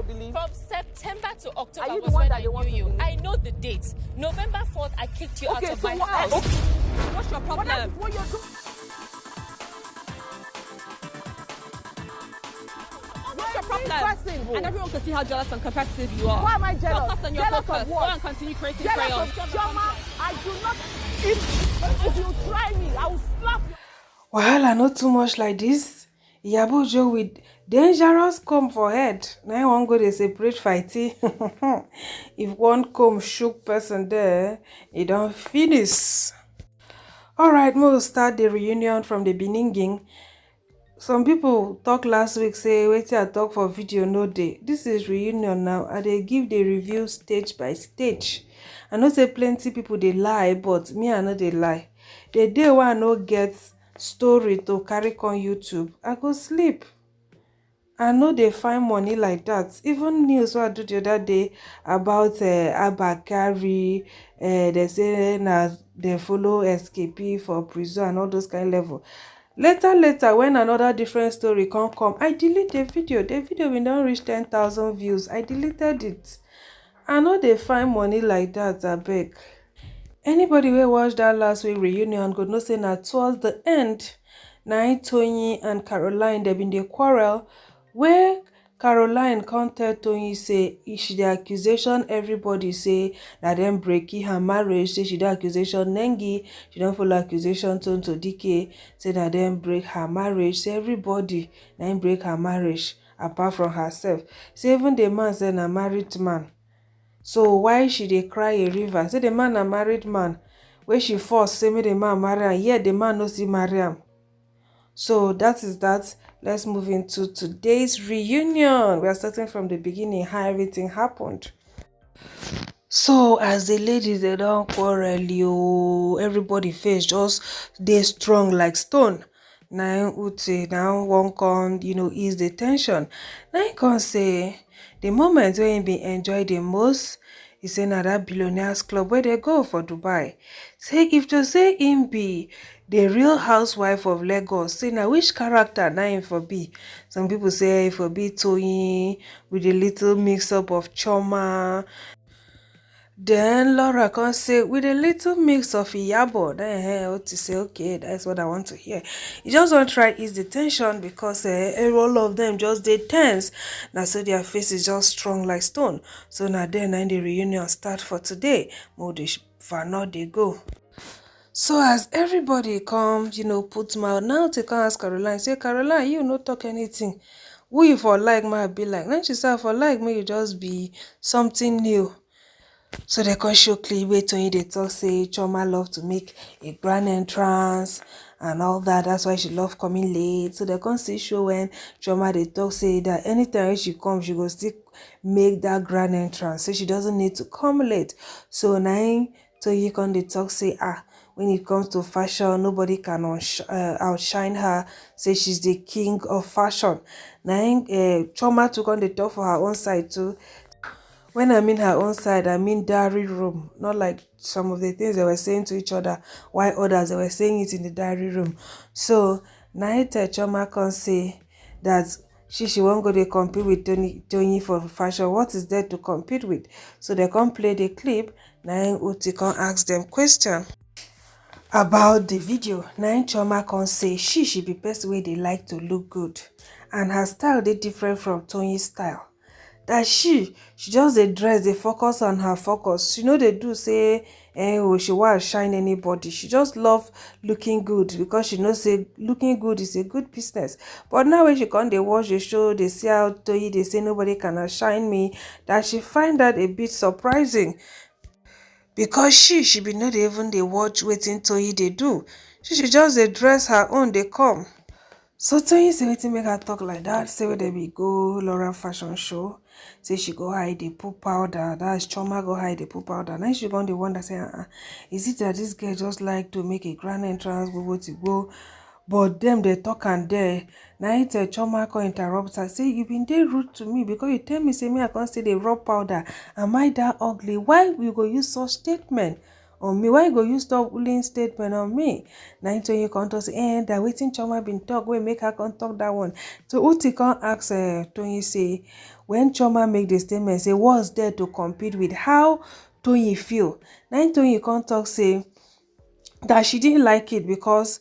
to believe? From September to October Are you was the one when that I they want knew to you. believe? I know the date. November 4th, I kicked you out of my house. Okay. What's your problem? But that is what you're doing. What's your problem? And everyone can see how jealous and competitive you are. Why am I jealous? Focus on your Jealous focus. of Go what? and continue creating Jealous crayons. of Chioma. I do not. If you try me, I will slap you. Wahala not too much like this. Iyabojo with dangerous comb for head. Now one go dey separate fighting. If one comb shook person there, it don't finish. Alright, we'll start the reunion from the beginning. Some people talk last week say wait I talk for video no day. This is reunion now. And they give the review stage by stage. I know say plenty people they lie, but me I know they lie. The day when I no get story to carry on YouTube, I go sleep. I know they find money like that. Even news what I do the other day about Abakari, they say na they follow SKP for prison and all those kind of level. Later, when another different story come, I delete the video. The video will not reach 10,000 views. I deleted it. I know they find money like that, I beg. Anybody who watched that last week reunion could know say that towards the end, Tony and Caroline, they been the quarrel where Caroline come tell Tony say she the accusation everybody say that them breaking her marriage, say she the accusation Nengi, she don't follow accusation Tonto DK, say that them break her marriage, say everybody then break her marriage apart from herself. Say even the man say na married man. So why she dey cry a river? Say the man a married man. Where she force say me the man marry am, yet the man no see marry am. So that is that. Let's move into today's reunion. We are starting from the beginning, how everything happened. So as the ladies they don't quarrel you, everybody face just they strong like stone. Now Uche now one can ease the tension. Now you can say the moment when you be enjoy the most is say na that billionaires club where they go for Dubai. Say if to say him be the real housewife of Lagos, say now which character na him for be? Some people say it for be Toyin with a little mix up of Chioma. Then Laura can say with a little mix of Iyabo. Then to say okay, that's what I want to hear. You just want to try ease the tension because all of them just they tense. Now so their face is just strong like stone. So now then the reunion start for today. Modish for now they go. So as everybody come, put mouth now to come ask Caroline. Say Caroline, you no talk anything. Who you for like might be like. Then she said for like me, you just be something new. So they can show clip where Tony they talk say Chioma love to make a grand entrance and all that. That's why she love coming late. So they can see show when Chioma they talk say that anytime she comes, she go still make that grand entrance. So she doesn't need to come late. So now Tony can they talk say when it comes to fashion, nobody can outshine her. Say she's the king of fashion. Now Chioma took on the talk for her own side too. When I mean her own side, I mean diary room. Not like some of the things they were saying to each other, while others they were saying it in the diary room. So Naita Chioma can say that she won't go to compete with Tony for fashion. What is there to compete with? So they can play the clip. Now Uti can ask them question about the video. Now Chioma can say she be person where they like to look good. And her style they different from Tony's style. That she just dey dress, dey focus on her focus. She know they do say she want to shine anybody. She just love looking good because she knows say looking good is a good business. But now when she come dey watch the show, they see how Toyi they say nobody can outshine me, that she find that a bit surprising. Because she be not even dey watch wetin Toyi they do. She just dey dress her own, they come. So Toyin say wetin make her talk like that. Say where they be go Laura fashion show. Say she go hide the put powder. That's Chioma go hide the put powder. Now she go on the wonder say, is it that this girl just like to make a grand entrance, go? But them they talk and there. Now it's a Chioma can interrupt her. Say you been there rude to me because you tell me say me I can't say the raw powder. Am I that ugly? Why we go use such statement on me? Why you go use stop bullying statement on me? Now into you can't say that waiting Chioma been talk we make her can't talk that one. So Uti can't ask Tony say when Chioma make the statement, say what's there to compete with how Toyin feel. Now Toyin can't talk say that she didn't like it because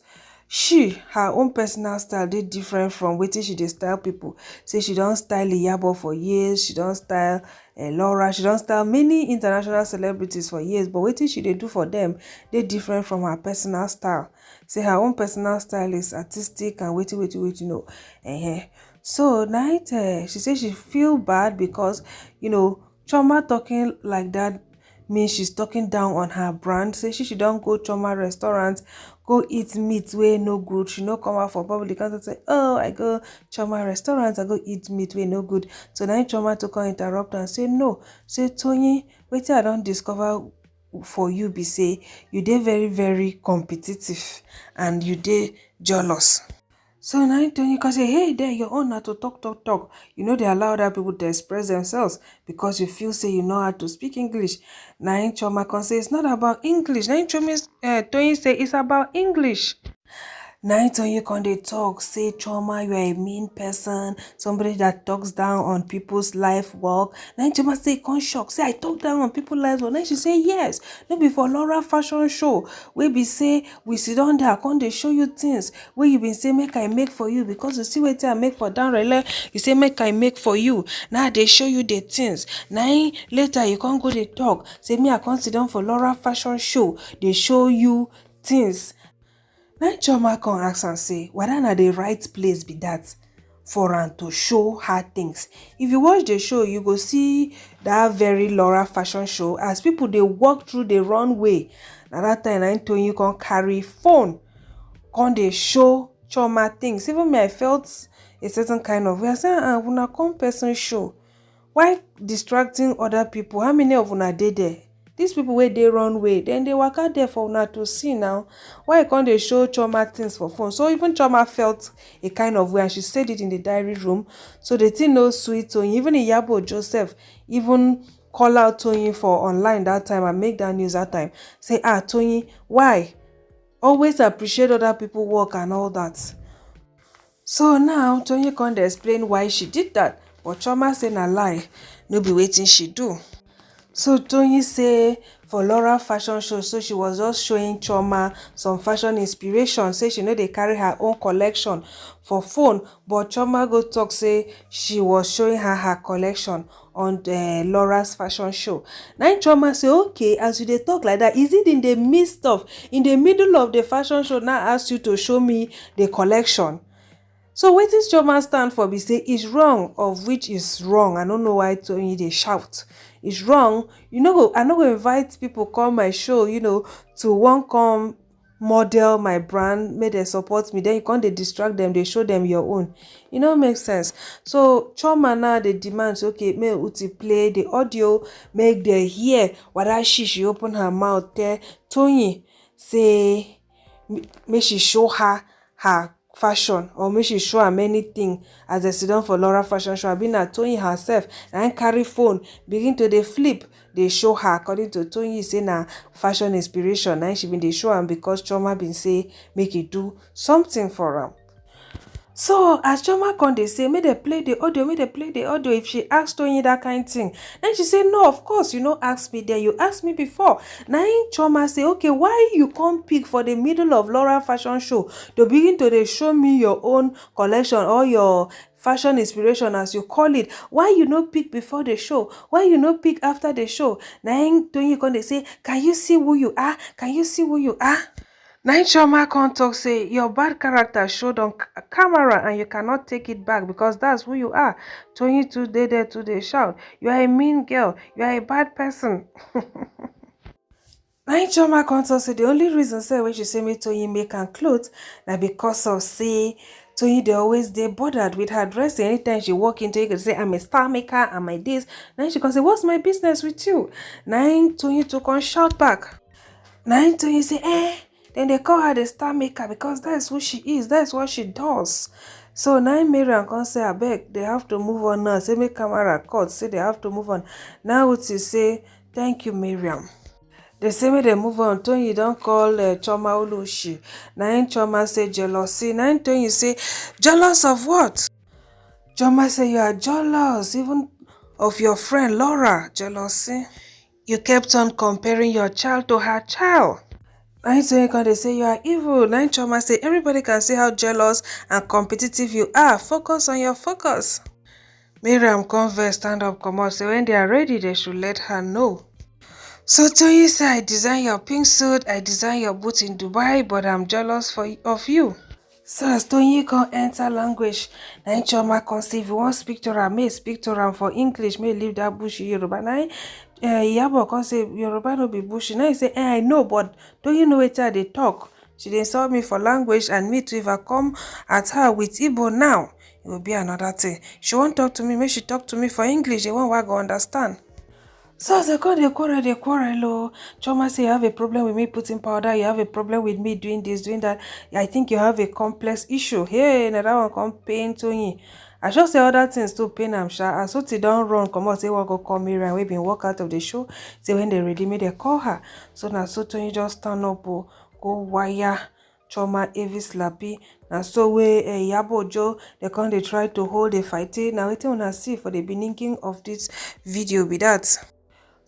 her own personal style did different from wetin she dey style people. Say she don't style Iyabo for years, she don't style Laura, she don't style many international celebrities for years, but wetin she dey do for them dey different from her personal style. Say her own personal style is artistic and wetin so night she say she feel bad because Chioma talking like that means she's talking down on her brand. Say she don't go Chioma restaurant, go eat meat wey no good. She no come out for public and say, oh, I go Chioma restaurant, I go eat meat wey no good. So now Chioma to come interrupt and say, no, say Toyin, wetin I don't discover for you be say you dey very, very competitive and you dey jealous. So now Toyin can say, hey there, your own na to talk. They allow other people to express themselves because you feel say you know how to speak English. Now Chioma can say it's not about English. Now Toyin say it's about English. Now Toyin can dey talk, say Chioma, you are a mean person, somebody that talks down on people's life work. Now Chioma say come shock, say I talk down on people's life work. Then she say yes, no be for Laura fashion show. We be say we sit down there, come dey show you things where you been say make I make for you because you see wetin I make for down RHOL. You say make I make for you. Now they show you the things. Now later you can't go dey talk. Say me I come sit down for Laura fashion show. They show you things. Now Chioma come ask and say, whether na the right place be that for am to show her things. If you watch the show, you go see that very Laura fashion show as people they walk through the runway. Now that time, I told you can carry phone, can they show Chioma things. Even me, I felt a certain kind of way. I said, una come person show. Why distracting other people? How many of una dey there? These people where they runway, then they work out there for una to see now. Why can't they show Chioma things for phone? So even Chioma felt a kind of way and she said it in the diary room. So the thing no sweet Toyin. Even Iyabo Joseph even call out Toyin for online that time and make that news that time. Say, Toyin, why? Always appreciate other people work and all that. So now Toyin can't explain why she did that. But Chioma say na lie. No be waiting she do. So Toyin say for Laura fashion show, so she was just showing Chioma some fashion inspiration. Say she know they carry her own collection for phone, but Chioma go talk say she was showing her collection on the Laura's fashion show. Now Chioma say, okay, as you dey talk like that, is it in the middle of the fashion show now ask you to show me the collection? So wetin Chioma stand for be say it's wrong, of which is wrong. I don't know why Toyin dey shout. It's wrong. I no go invite people come my show, to one come model my brand, make them support me. Then you can't distract them, they show them your own. Makes sense. So Chioma now they demand, okay, make Uti play the audio, make them hear whether she open her mouth there. Toyin say make she show her fashion, or make she show her many things as they sit down for Laura fashion show. Been at Toyin herself and carry phone begin to the flip. They show her according to Toyin say na fashion inspiration. And she been they show am because Chioma been say make it do something for am. So as Chioma come they say make they play the audio, if she asked Toyin that kind of thing. Then she say no, of course you ask me there, you asked me before. Now Chioma say, okay, why you come pick for the middle of Laura fashion show to begin to they show me your own collection or your fashion inspiration as you call it? Why you no pick before the show? Why you no pick after the show? Now Toyin come they say, can you see who you are? Can you see who you are? Now Chioma come talk say your bad character showed on camera and you cannot take it back because that's who you are. Toyin too dey there to dey shout, you are a mean girl, you are a bad person. Now Chioma come talk say the only reason say when she say me Toyin make am clothes na because of say Toyin they always dey bothered with her dressing. Anytime she walk into it, say I'm a star maker, I'm my this. Now she can say what's my business with you? Now Toyin to come shout back. Now Toyin say then they call her the star maker because that is who she is. That is what she does. So now Miriam can say, I beg, they have to move on now. Say make camera cut. Say they have to move on. Now Uti say, thank you, Miriam. They say me they move on. Toyin don't call Chioma Olushi. Now Chioma say jealousy. Now Toyin say, jealous of what? Chioma say you are jealous. Even of your friend Laura, jealousy. You kept on comparing your child to her child. Now so they say you are evil. Now Chioma say everybody can see how jealous and competitive you are. Focus on your focus. Miriam converse stand up come out say when they are ready they should let her know. So Toyin say I design your pink suit, I design your boot in Dubai, but I'm jealous of you. So as Toyin come enter language, na Chioma come say if you want speak to am, may speak to am for English, may leave that bushy Yoruba. Na Iyabo come say Yoruba no be bushy. Now he say I know, but Toyin know wetin they talk. She dey insult me for language, and me too if I come at her with Igbo now, it will be another thing. She won't talk to me, make she talk to me for English, the one wey I go understand. So as they come, they quarrel, oh. Chioma say you have a problem with me putting powder, you have a problem with me doing this, doing that. I think you have a complex issue. Hey, now that one come pain Toyin. I just say other things to pain am sha. As so they don't run, come out, say, what go call Miriam, we been walk out of the show. Say when they ready, me they call her. So now so Toyin just stand up, oh, go wire Chioma heavy slappy. Now so we Iyabo Joe, they come they try to hold a fighting. Now wetin una see for the beginning of this video be that.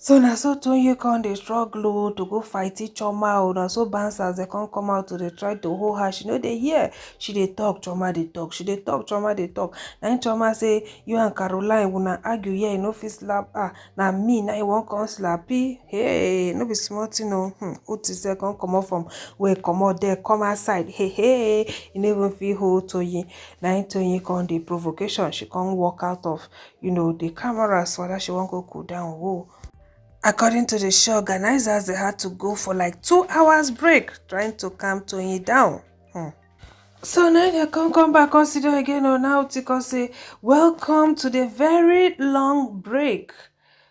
So na so Toyin come dey struggle to go fight Chioma o. Na so bouncers they come out to dey try to hold her. She no dey hear. She dey talk, Chioma dey talk. She dey talk, Chioma dey talk. Na Chioma say you and Caroline una argue here, you no fit slap her. Na me na you wan come slappy. Hey, no be small thing o. Uti say come comot from where comot there, come outside. Hey, you no even fit hold Toyin. Na Toyin come dey provocation. She come walk out of the camera so that she wan go cool down. Whoa. According to the show, organizers, they had to go for like 2 hours break trying to calm Toyin down. So now they come back, consider again, or now to come say, welcome to the very long break.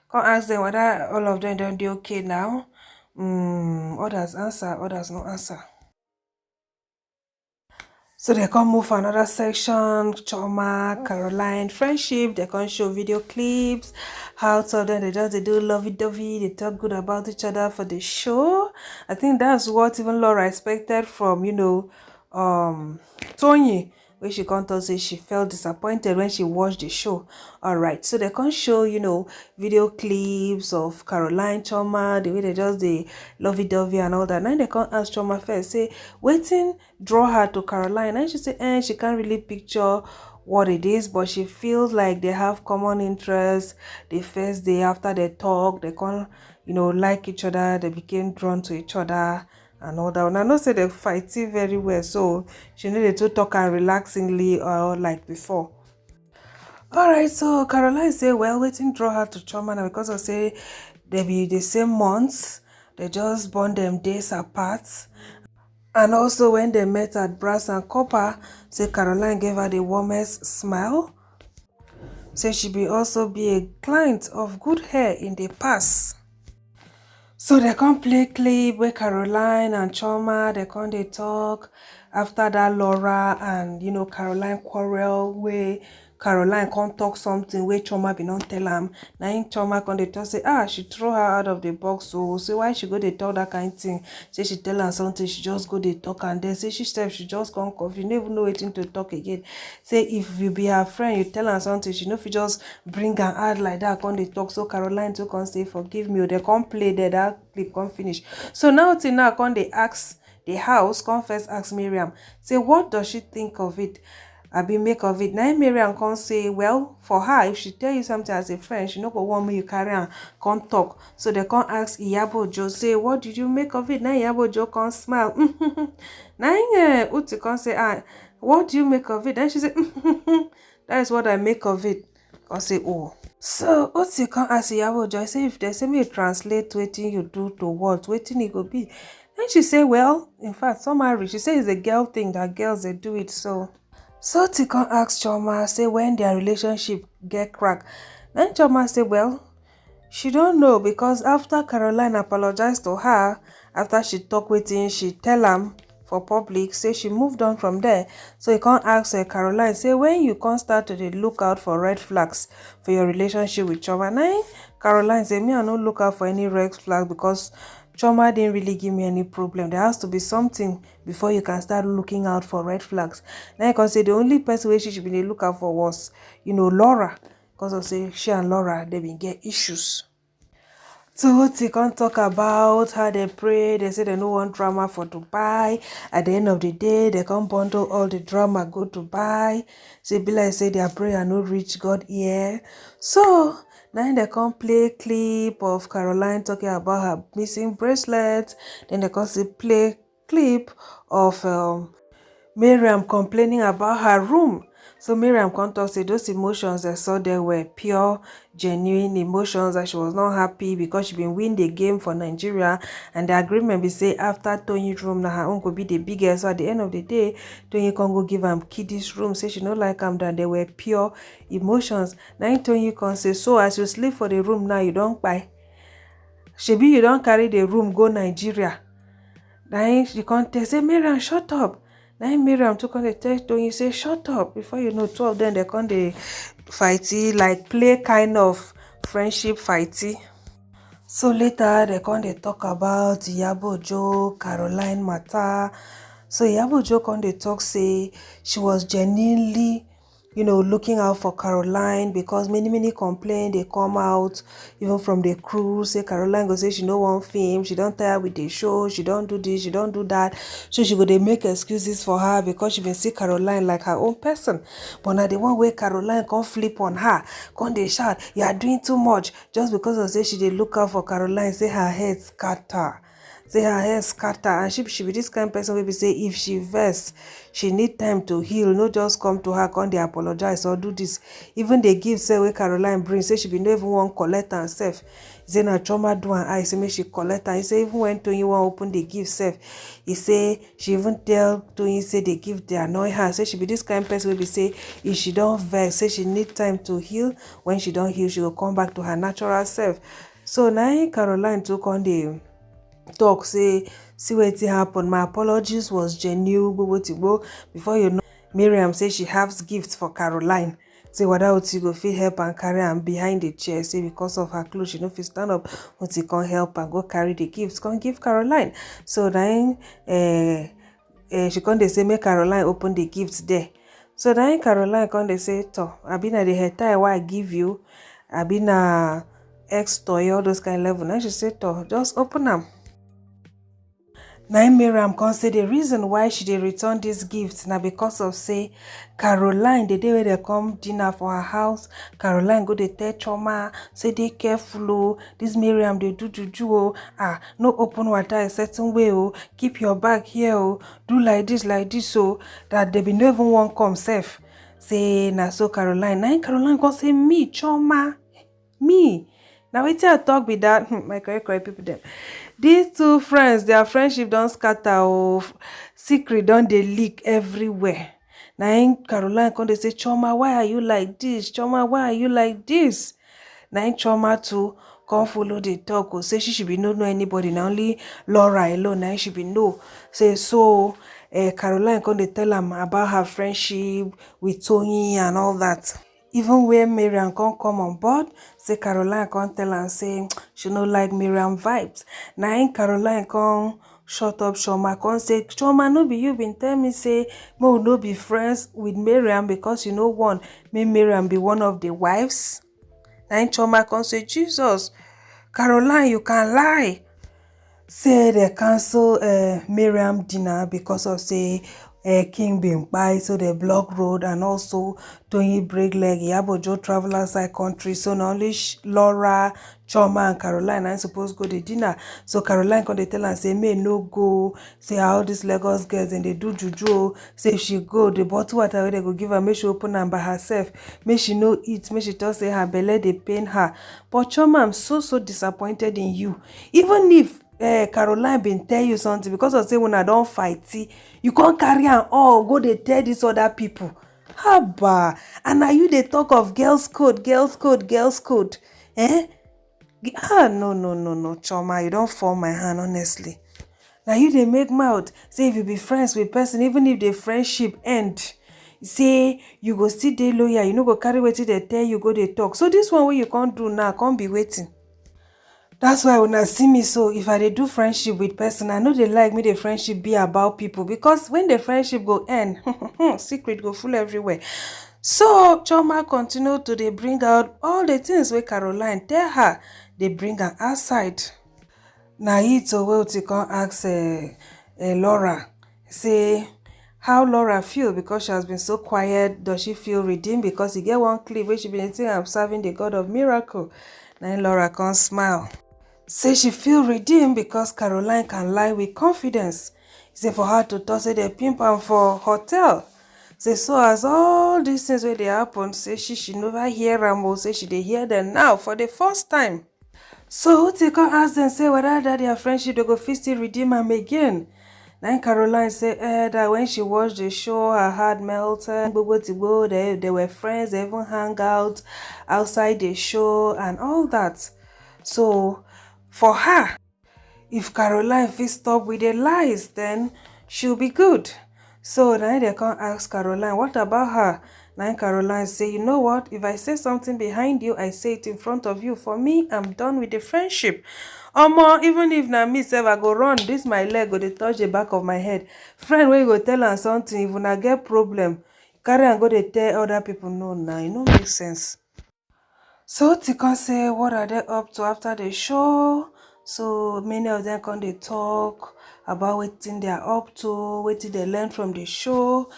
Come ask them whether all of them don't do okay now. Others answer, others no answer. So they come move for another section, Chioma, Caroline, friendship. They can show video clips, how some of them they do lovey-dovey, they talk good about each other for the show. I think that's what even Laura expected from, Toyin, where she can't say she felt disappointed when she watched the show. Alright, so they can show, video clips of Caroline, Chioma, the way they just the lovey-dovey and all that. Now they can ask Chioma first, say, waiting, draw her to Caroline. And she say, she can't really picture what it is, but she feels like they have common interests. The first day after they talk, they can, like each other, they became drawn to each other. And all that. And I know say they fighting very well, so she needed to talk and relaxingly or like before. Alright, so Caroline say, well, waiting draw her to Chioma now because I say they be the same months, they just born them days apart. And also when they met at Brass and Copper, say Caroline gave her the warmest smile. Say she be also be a client of good hair in the past. So they come play clip where Caroline and Chioma, they talk after that Laura and Caroline quarrel where Caroline can't talk something where Chioma be not tell am. Now Chioma they talk say she throw her out of the box, so say why she go they talk that kind of thing. Say she tell her something, she just go they talk, and then say she just come confused, never know anything to talk again. Say if you be her friend, you tell her something, she know if you just bring and add like that, come they talk. So Caroline too can say forgive me, or they come play there, that clip come finish. So now till now come they ask the house, come first ask Miriam, say what does she think of it? I be make of it. Now Miriam can say, well, for her, if she tell you something as a friend, she no go want me you carry on, can't talk. So they can't ask Iyabo Joe, say, what did you make of it? Now Iyabo Joe can smile. Now Uti can say, what do you make of it? Then she say, that is what I make of it. Can say, oh. So Uti can ask Iyabo Joe, say, if they say me translate waiting you do to what, waiting it go be. Then she say, well, in fact, some marriage, she say it's a girl thing that girls they do it, so Tikon asked Chioma, say when their relationship get cracked. Then Chioma say, well, she don't know because after Caroline apologized to her, after she talk with him, she tell him for public, say she moved on from there. So he can't ask Caroline, say when you can't start to look out for red flags for your relationship with Chioma. Now Caroline say, me I no look out for any red flags because Chioma didn't really give me any problem. There has to be something before you can start looking out for red flags. Now you can say the only person where she should be looking out for was, Laura. because of say she and Laura they been get issues. So they can't talk about how they pray. They say they no want drama for Dubai. At the end of the day, they can't bundle all the drama, go to Dubai. So be like say their prayer no reach God ear. So now they can't play clip of Caroline talking about her missing bracelet. Then they can't see play clip of Miriam complaining about her room. So Miriam can't talk say those emotions I saw there were pure, genuine emotions, that she was not happy because she been win the game for Nigeria, and the agreement be say after Tony's room now her own could be the biggest. So at the end of the day, Tony can go give am kiddies room, say she no like am, that they were pure emotions. Now Tony can say, so as you sleep for the room now, you don't buy. Shebi you don't carry the room go Nigeria. Now she can't tell, say Miriam shut up. Now Miriam took on the text Tony say shut up. Before you know, two of them they come they fighty, like play kind of friendship fighty. So later they come they talk about Iyabo Caroline matter. So Iyabo come they talk say she was genuinely, looking out for Caroline, because many complain they come out even from the crew, say Caroline go say she no want film, she don't tire with the show, she don't do this, she don't do that. So she go they make excuses for her because she been see Caroline like her own person. But now the one way Caroline come flip on her, come they shout, you are doing too much, just because of say she they look out for Caroline, say her head scatter. Say her hair scatter, and she be this kind of person wey be say if she vex, she need time to heal, no just come to her come dey apologize or do this. Even the gift say wey Caroline bring, say she be no even wan collect am sef. Say na Chioma do am eye, say make she collect am. He say even when Tony wan open the gift sef, he say she even tell Tony say the gift dey annoy her. Say she be this kind of person wey be say if she don vex, say she need time to heal. When she don heal, she go come back to her natural self. So na Caroline too come dey talk say see wetin happen, my apologies was genuine, before you know, Miriam say she has gifts for Caroline. Say whether Oti go fit help and carry am behind the chair, say because of her clothes she no fit stand up, Oti can't help and go carry the gifts, can't give Caroline. So then she can't say make Caroline open the gifts there. So then Caroline can't say to abi na the hair tie why I give you, abi na X toy, all those kind of level. Now she said to just open them. Now Miriam can say the reason why she dey return these gifts now because of say Caroline, the day when they come dinner for her house, Caroline go dey tell Chioma, say dey careful oh, this Miriam they do juju oh, no open water a certain way oh, keep your bag here oh, do like this oh, that they be no even one come safe. Say na so Caroline, now Caroline can say me Chioma, me. Now wetin I talk be that my correct people them. These two friends, their friendship don't scatter oh, secret don't they leak everywhere. Now Caroline come they say, Chioma, why are you like this? Chioma, why are you like this? Now Chioma too come follow the talk oh, say she should be no know anybody, now only Laura alone, now she be no. Say so Caroline come they tell them about her friendship with Tony and all that. Even when Miriam come on board, say Caroline come tell and say she no like Miriam vibes. Now Caroline come shut up Chioma, come say Chioma, no be you been tell me say we no be friends with Miriam because you no want me Miriam be one of the wives. Now Chioma come say Jesus, Caroline you can lie. Say they cancel Miriam dinner because of say King been by, so they block road, and also Tony break leg. Iyabo travel outside country, so not only Laura, Chioma and Caroline are supposed to go to dinner. So Caroline come they tell and say may no go. Say how these Lagos girls and they do juju. Say if she go, the bottle water where they go give her, make she open them by herself. Make she no eat. Make she just say her belly they pain her. But Chioma, I'm so disappointed in you. Even if Caroline been tell you something, because of say when I don't fight, you can't carry on all go they tell these other people. Haba, and now you they talk of girls code. No, Chioma, you don't fall my hand, honestly. Now you they make mouth say if you be friends with person, even if the friendship end, say you go still dey loyal, you no go carry wetin they tell you go they talk. So this one way you can't do now, can't be waiting. That's why when I see me, so if I dey do friendship with person, I know they like me the friendship be about people, because when the friendship go end, secret go full everywhere. So Chioma continued to dey bring out all the things wey Caroline tell her, dey bring am outside. Na it wey Uti come ask Laura, say how Laura feel because she has been so quiet. Does she feel redeemed? Because e get one clip wey she been saying, I'm serving the God of miracle. Then Laura come smile. Say she feel redeemed because Caroline can lie with confidence. Say for her to talk say they pimp am for hotel. Say so as all these things wey dey happen, say she never hear am o, say she dey hear them now for the first time. So Uti come ask them say whether that their friendship they go fit still redeem am again. Then Caroline say that when she watched the show, her heart melted. They were friends, they even hang out outside the show and all that. So for her, if Caroline fit stop with the lies, then she'll be good. So now they can't ask Caroline, what about her? Now Caroline say, you know what? If I say something behind you, I say it in front of you. For me, I'm done with the friendship. Omo, even if na me sef I go run, this my leg go dey touch the back of my head. Friend wey go tell am something, if una get problem, carry am go dey tell other people. No, nah, it no make sense. So Tika say, what are they up to after the show? So many of them come dey talk about wetin they are up to, wetin they learn from the show.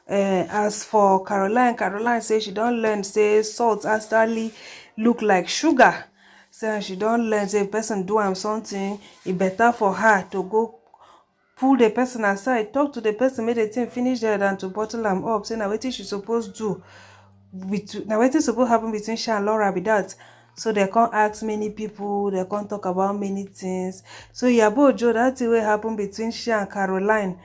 As for Caroline say she don't learn say salt actually look like sugar. Say she don't learn say if person do am something, it better for her to go pull the person aside, talk to the person, make the thing finish there than to bottle am up. Say na wetin she suppose do. Now wetin suppose happen between she and Laura be that. So they can't ask many people, they can't talk about many things. So Yabo Joe, that thing wey happen between she and Caroline,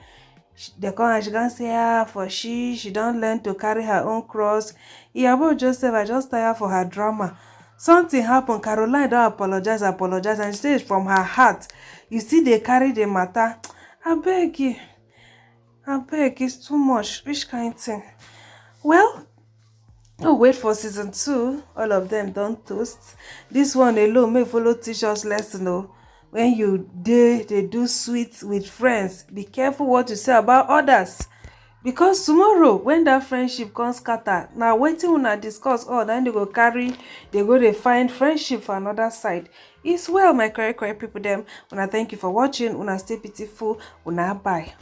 they can't say for she don't learn to carry her own cross. Yabo Joseph, I just tired for her drama. Something happened, Caroline don't apologize, and she say it's from her heart. You see, they carry the matter. I beg you, it's too much. Which kind of thing? Well, oh, wait for season 2. All of them don't toast. This one alone may follow teach us lesson. Oh, when you they do sweet with friends, be careful what you say about others. Because tomorrow, when that friendship comes scatter, now waiting una discuss all, then they go they find friendship for another side. It's well, my correct people them. Una thank you for watching. Una stay pitiful. Una bye.